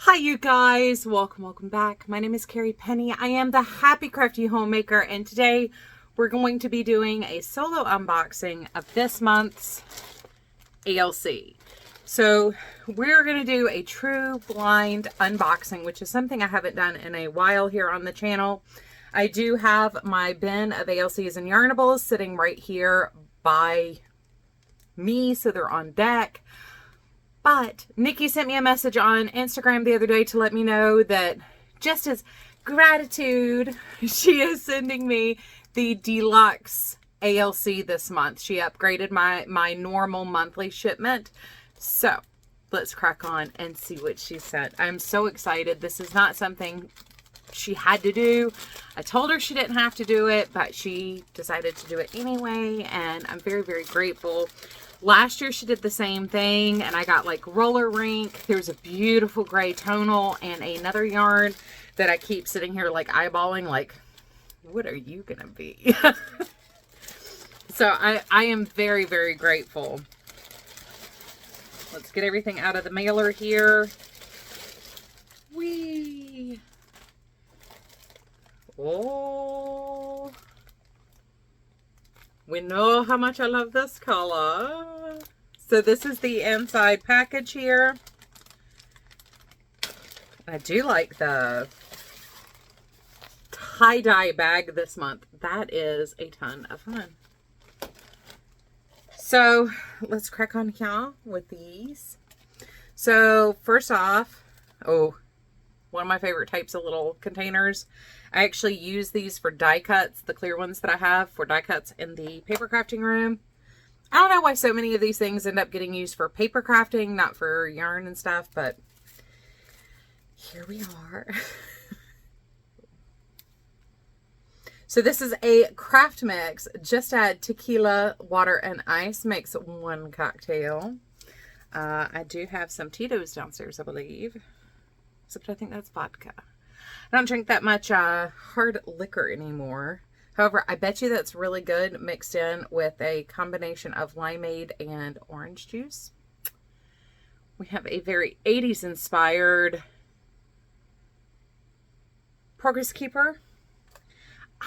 Hi you guys, welcome back. My name is Carrie Penny. I am the Happy Crafty Homemaker, and today we're going to be doing a solo unboxing of this month's ALC. So we're going to do a true blind unboxing, which is something I haven't done in a while here on the channel. I do have my bin of ALCs and yarnables sitting right here by me, so they're on deck. But Nikki sent me a message on Instagram the other day to let me know that just as gratitude, she is sending me the Deluxe ALC this month. She upgraded my normal monthly shipment. So let's crack on and see what she sent. I'm so excited. This is not something she had to do. I told her she didn't have to do it, but she decided to do it anyway, and I'm very, very grateful. Last year she did the same thing, and I got like roller rink. There's a beautiful gray tonal and another yarn that I keep sitting here like eyeballing, like, what are you gonna be? So I am very, very grateful. Let's get everything out of the mailer here. Whee! Oh, we know how much I love this color. So this is the inside package here. I do like the tie-dye bag this month. That is a ton of fun. So let's crack on here with these. So first off, one of my favorite types of little containers. I actually use these for die cuts, the clear ones that I have for die cuts in the paper crafting room. I don't know why so many of these things end up getting used for paper crafting, not for yarn and stuff, but here we are. So this is a craft mix. Just add tequila, water, and ice. Makes one cocktail. I do have some Tito's downstairs, I believe. Except I think that's vodka. I don't drink that much hard liquor anymore. However, I bet you that's really good mixed in with a combination of limeade and orange juice. We have a very 80s inspired Progress Keeper.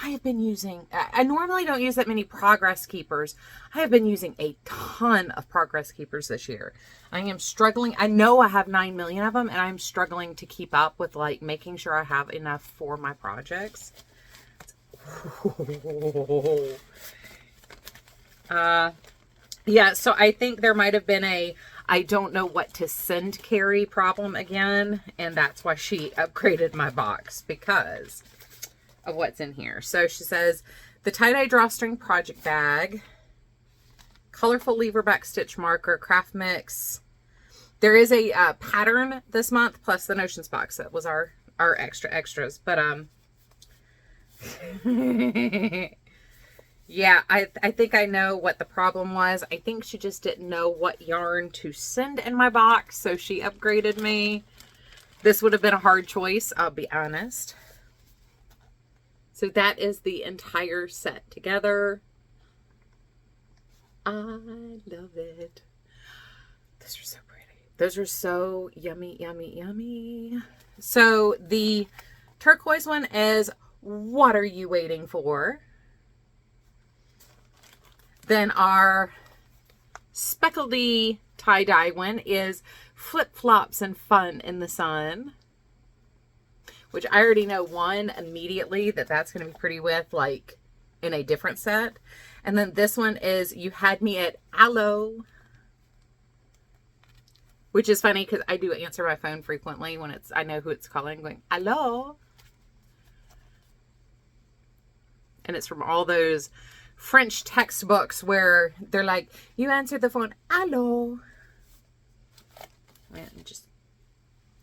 I have been using, I normally don't use that many Progress Keepers. I have been using a ton of Progress Keepers this year. I am struggling. I know I have 9 million of them, and I'm struggling to keep up with like making sure I have enough for my projects. Yeah, so I think there might have been a I don't know what to send Carrie problem again, and that's why she upgraded my box, because of what's in here. So she says the tie-dye drawstring project bag, colorful lever back stitch marker, craft mix. There is a pattern this month plus the notions box. That was our extras, but yeah, I think I know what the problem was. I think she just didn't know what yarn to send in my box, so she upgraded me. This would have been a hard choice, I'll be honest. So that is the entire set together. I love it. Those are so pretty. Those are so yummy, yummy, yummy. So the turquoise one is What Are You Waiting For? Then our speckledy tie-dye one is Flip-Flops and Fun in the Sun, which I already know one immediately that's going to be pretty with, like, in a different set. And then this one is You Had Me at Allo, which is funny because I do answer my phone frequently when I know who it's calling, going, hello. And it's from all those French textbooks where they're like, you answer the phone, hello. And just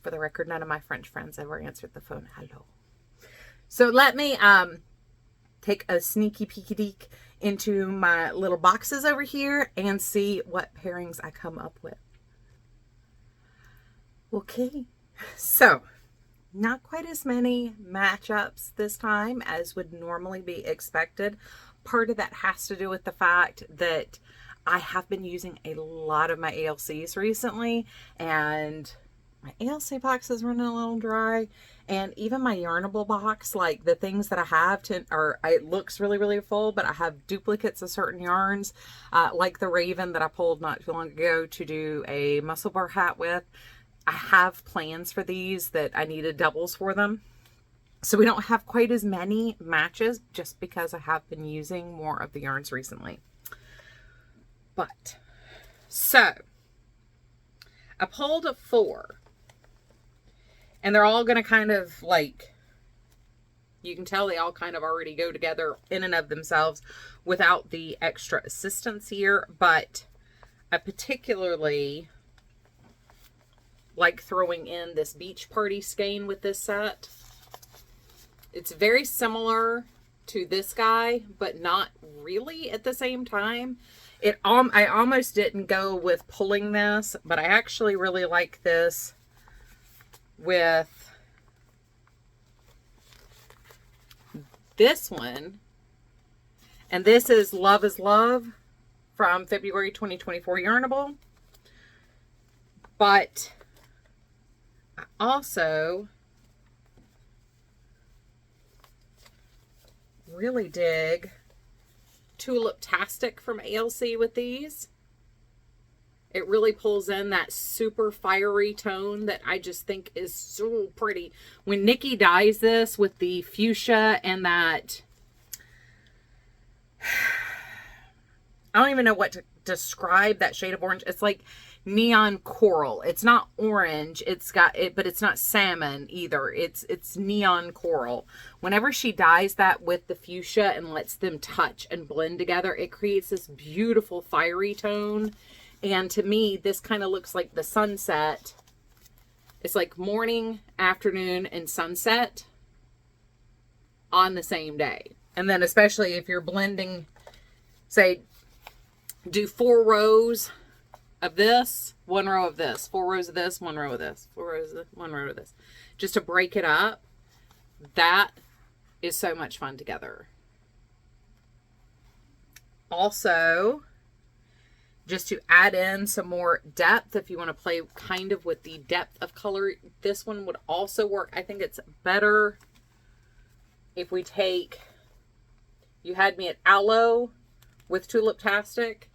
for the record, none of my French friends ever answered the phone, hello. So let me take a sneaky peeky deek into my little boxes over here and see what pairings I come up with. Okay, so not quite as many matchups this time as would normally be expected. Part of that has to do with the fact that I have been using a lot of my ALCs recently, and My ALC box is running a little dry, and even my Yarnable box, like the things that I have it looks really, really full, but I have duplicates of certain yarns, like the Raven that I pulled not too long ago to do a muscle bar hat with. I have plans for these that I needed doubles for them. So we don't have quite as many matches just because I have been using more of the yarns recently. But, so, I pulled 4. And they're all going to kind of like, you can tell they all kind of already go together in and of themselves without the extra assistance here. But I particularly like throwing in this beach party skein with this set. It's very similar to this guy, but not really at the same time. I almost didn't go with pulling this, but I actually really like this with this one. And this is Love is Love from February 2024 Yarnable. But I also really dig Tulip-tastic from ALC with these. It really pulls in that super fiery tone that I just think is so pretty. When Nikki dyes this with the fuchsia and that, I don't even know what to describe that shade of orange. It's like neon coral. It's not orange. It's got it, but it's not salmon either. It's neon coral. Whenever she dyes that with the fuchsia and lets them touch and blend together, it creates this beautiful fiery tone. And to me, this kind of looks like the sunset. It's like morning, afternoon, and sunset on the same day. And then especially if you're blending, say, do 4 rows of this, 1 row of this, 4 rows of this, 1 row of this, 4 rows of this, 1 row of this. Just to break it up. That is so much fun together. Also, just to add in some more depth, if you want to play kind of with the depth of color, this one would also work. I think it's better if we take, You Had Me at Aloe with Tulip-tastic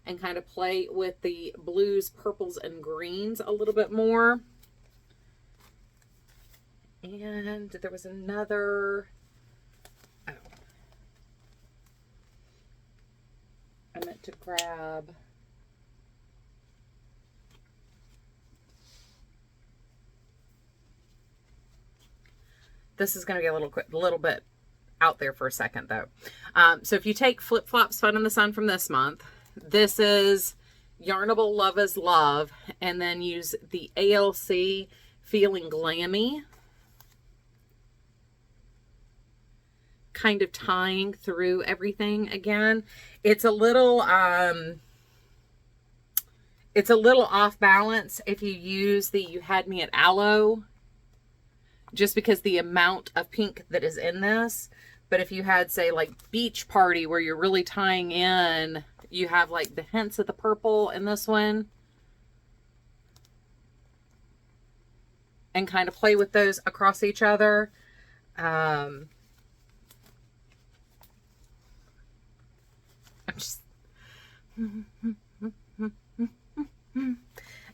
and kind of play with the blues, purples, and greens a little bit more. And there was another, I meant to grab, this is going to be a little bit out there for a second though. So if you take Flip Flops Fun in the Sun from this month, this is Yarnable Love is Love, and then use the ALC Feeling Glammy, kind of tying through everything again. It's a little off balance if you use the You Had Me at Aloe, just because the amount of pink that is in this. But if you had, say, like Beach Party, where you're really tying in, you have like the hints of the purple in this one, and kind of play with those across each other. I'm just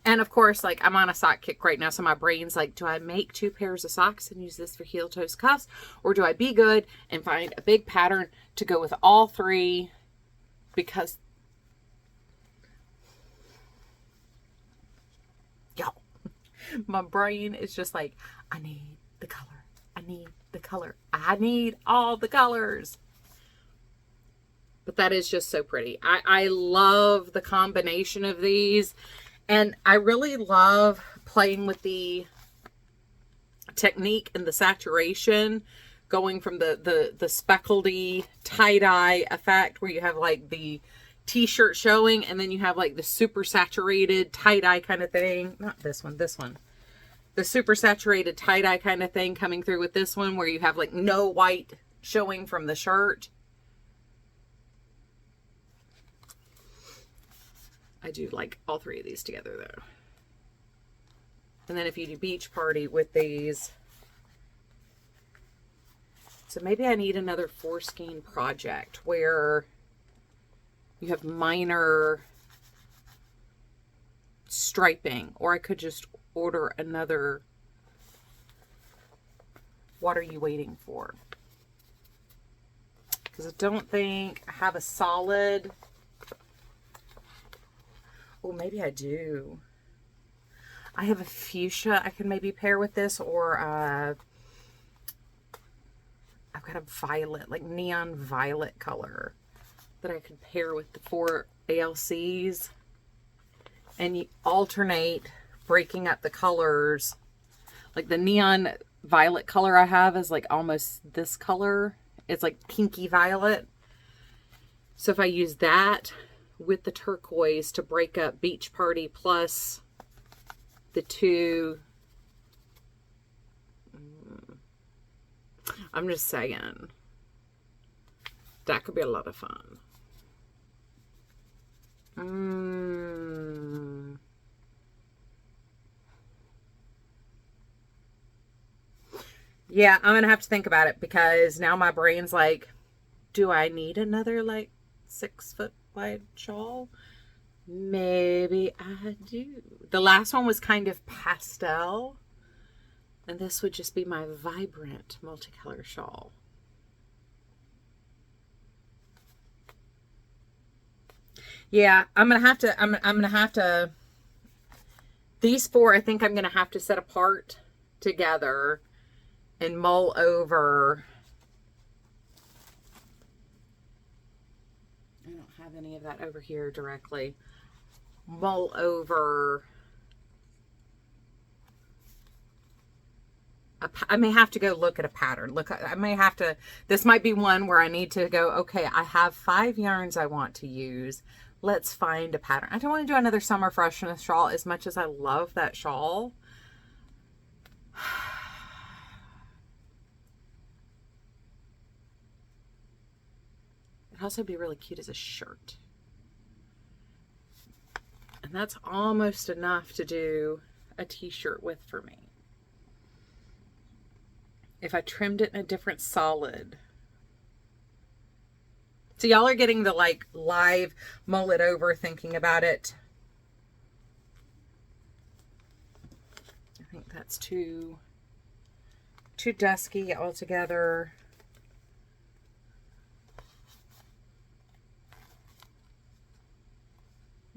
and of course, like, I'm on a sock kick right now, so my brain's like, do I make 2 pairs of socks and use this for heel toes cuffs, or do I be good and find a big pattern to go with all 3? Because y'all, my brain is just like, I need the color, I need the color, I need all the colors. But that is just so pretty. I love the combination of these. And I really love playing with the technique and the saturation, going from the speckledy tie-dye effect where you have like the t-shirt showing, and then you have like the super saturated tie-dye kind of thing. Not this one, this one. The super saturated tie-dye kind of thing coming through with this one, where you have like no white showing from the shirt. I do like all 3 of these together though. And then if you do beach party with these. So maybe I need another foreskin project where you have minor striping, or I could just order another What Are You Waiting For? Because I don't think I have a solid. Oh, maybe I do. I have a fuchsia I can maybe pair with this, or I've got a violet, like neon violet color that I could pair with the 4 ALCs, and you alternate breaking up the colors. Like the neon violet color I have is like almost this color. It's like pinky violet. So if I use that with the turquoise to break up beach party plus the 2, I'm just saying, that could be a lot of fun. Yeah, I'm gonna have to think about it, because now my brain's like, do I need another like 6-foot wide shawl? Maybe I do. The last one was kind of pastel, and this would just be my vibrant multicolor shawl. Yeah, I'm gonna have to. These 4, I think I'm gonna have to set apart together and mull over. I don't have any of that over here directly. Mull over. I may have to go look at a pattern. I may have to, this might be one where I need to go, okay, I have 5 yarns I want to use. Let's find a pattern. I don't want to do another summer freshness shawl, as much as I love that shawl. It'd also be really cute as a shirt. And that's almost enough to do a t-shirt with for me. If I trimmed it in a different solid. So y'all are getting the like live mull it over thinking about it. I think that's too dusky altogether.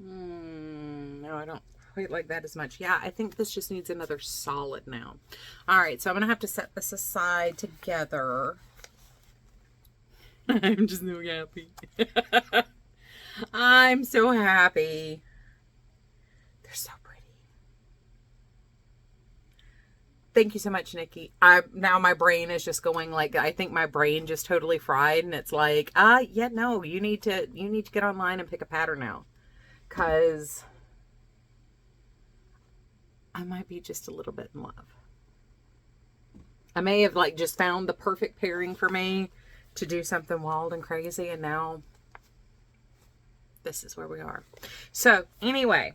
No, I don't quite like that as much. Yeah, I think this just needs another solid now. All right, so I'm going to have to set this aside together. I'm just so happy. I'm so happy. They're so pretty. Thank you so much, Nikki. Now my brain is just going like, I think my brain just totally fried, and it's like, yeah, no, you need to get online and pick a pattern now. 'Cause I might be just a little bit in love. I may have like just found the perfect pairing for me to do something wild and crazy, and now this is where we are. So anyway,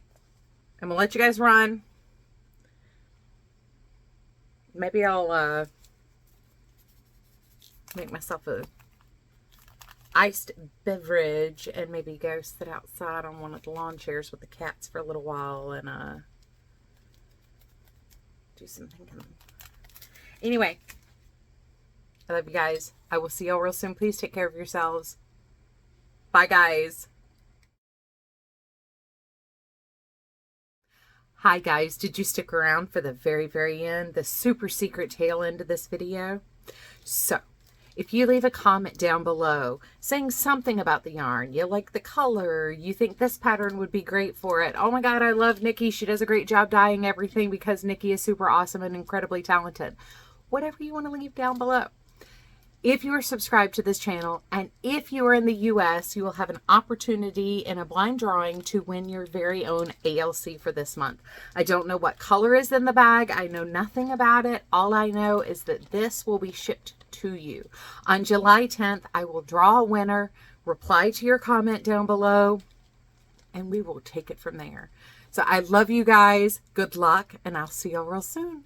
I'm gonna let you guys run. Maybe I'll make myself a iced beverage and maybe go sit outside on one of the lawn chairs with the cats for a little while and do some thinking. Anyway, I love you guys. I will see y'all real soon. Please take care of yourselves. Bye, guys. Hi, guys. Did you stick around for the very, very end, the super secret tail end of this video? So, if you leave a comment down below saying something about the yarn, you like the color, you think this pattern would be great for it. Oh my God, I love Nikki. She does a great job dyeing everything because Nikki is super awesome and incredibly talented. Whatever you want to leave down below. If you are subscribed to this channel, and if you are in the US, you will have an opportunity in a blind drawing to win your very own ALC for this month. I don't know what color is in the bag. I know nothing about it. All I know is that this will be shipped to you. On July 10th, I will draw a winner, reply to your comment down below, and we will take it from there. So I love you guys. Good luck, and I'll see y'all real soon.